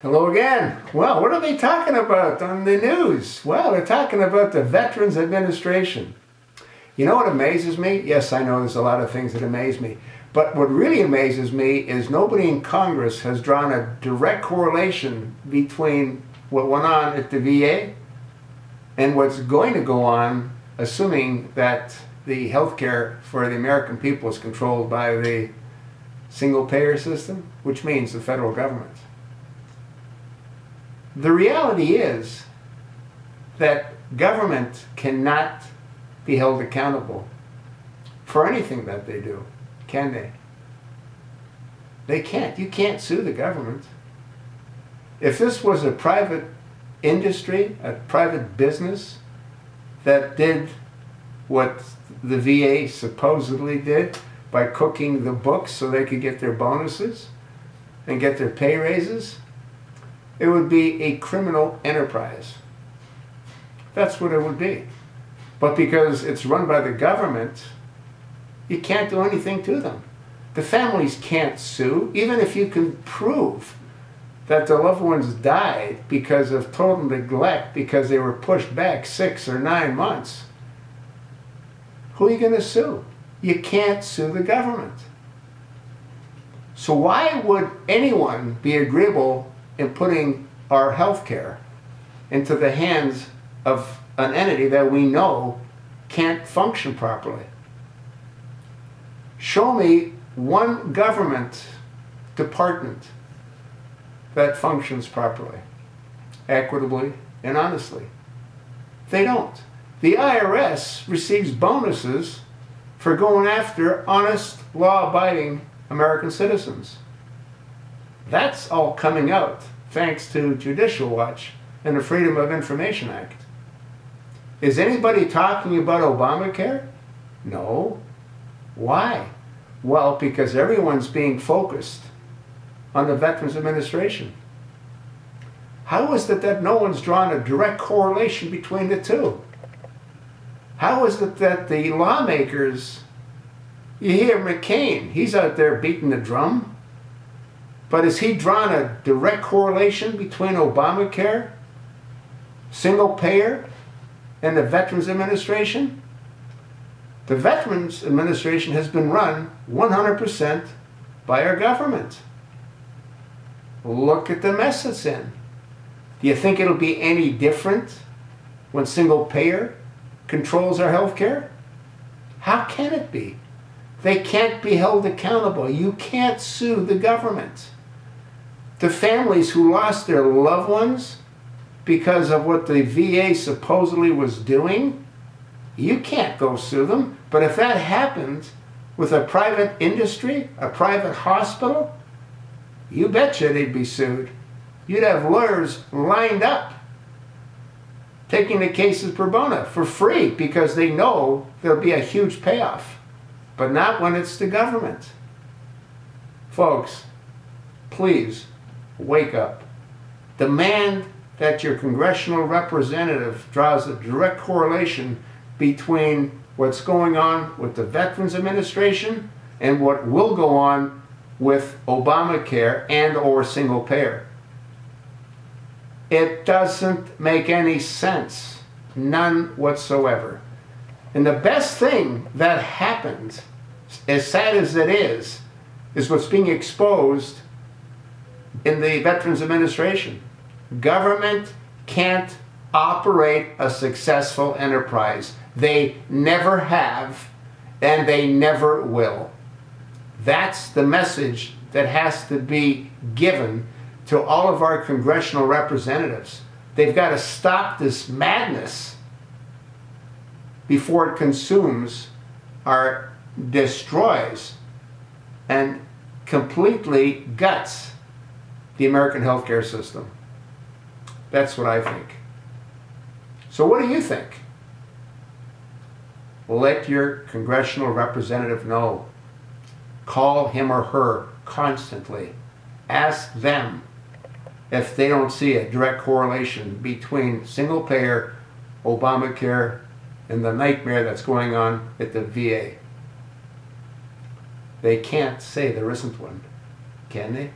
Hello again. Well, what are they talking about on the news? Well, they're talking about the Veterans Administration. You know what amazes me? Yes, I know there's a lot of things that amaze me. But what really amazes me is nobody in Congress has drawn a direct correlation between what went on at the VA and what's going to go on, assuming that the health care for the American people is controlled by the single-payer system, which means the federal government. The reality is that government cannot be held accountable for anything that they do, can they? They can't. You can't sue the government. If this was a private industry, a private business that did what the VA supposedly did by cooking the books so they could get their bonuses and get their pay raises, it would be a criminal enterprise. That's what it would be. But because it's run by the government, you can't do anything to them. The families can't sue, even if you can prove that their loved ones died because of total neglect, because they were pushed back 6 or 9 months. Who are you going to sue? You can't sue the government. So why would anyone be agreeable in putting our health care into the hands of an entity that we know can't function properly? Show me one government department that functions properly, equitably, and honestly. They don't. The IRS receives bonuses for going after honest, law-abiding American citizens. That's all coming out thanks to Judicial Watch and the Freedom of Information Act. Is anybody talking about Obamacare? No. Why? Well, because everyone's being focused on the Veterans Administration. How is it that no one's drawn a direct correlation between the two? How is it that the lawmakers, you hear McCain, he's out there beating the drum, but has he drawn a direct correlation between Obamacare, single payer, and the Veterans Administration? The Veterans Administration has been run 100% by our government. Look at the mess it's in. Do you think it'll be any different when single payer controls our health care? How can it be? They can't be held accountable. You can't sue the government. The families who lost their loved ones because of what the VA supposedly was doing, you can't go sue them. But if that happened with a private industry, a private hospital, you betcha they'd be sued. You'd have lawyers lined up taking the cases pro bono for free because they know there'll be a huge payoff. But not when it's the government. Folks, please wake up. Demand that your congressional representative draws a direct correlation between what's going on with the Veterans Administration and what will go on with Obamacare and or single payer. It doesn't make any sense. None whatsoever. And the best thing that happened, as sad as it is what's being exposed in the Veterans Administration. Government can't operate a successful enterprise. They never have, and they never will. That's the message that has to be given to all of our congressional representatives. They've got to stop this madness before it consumes or destroys and completely guts the American healthcare system. That's what I think. So what do you think? Let your congressional representative know. Call him or her constantly. Ask them if they don't see a direct correlation between single payer, Obamacare, and the nightmare that's going on at the VA. They can't say there isn't one, can they?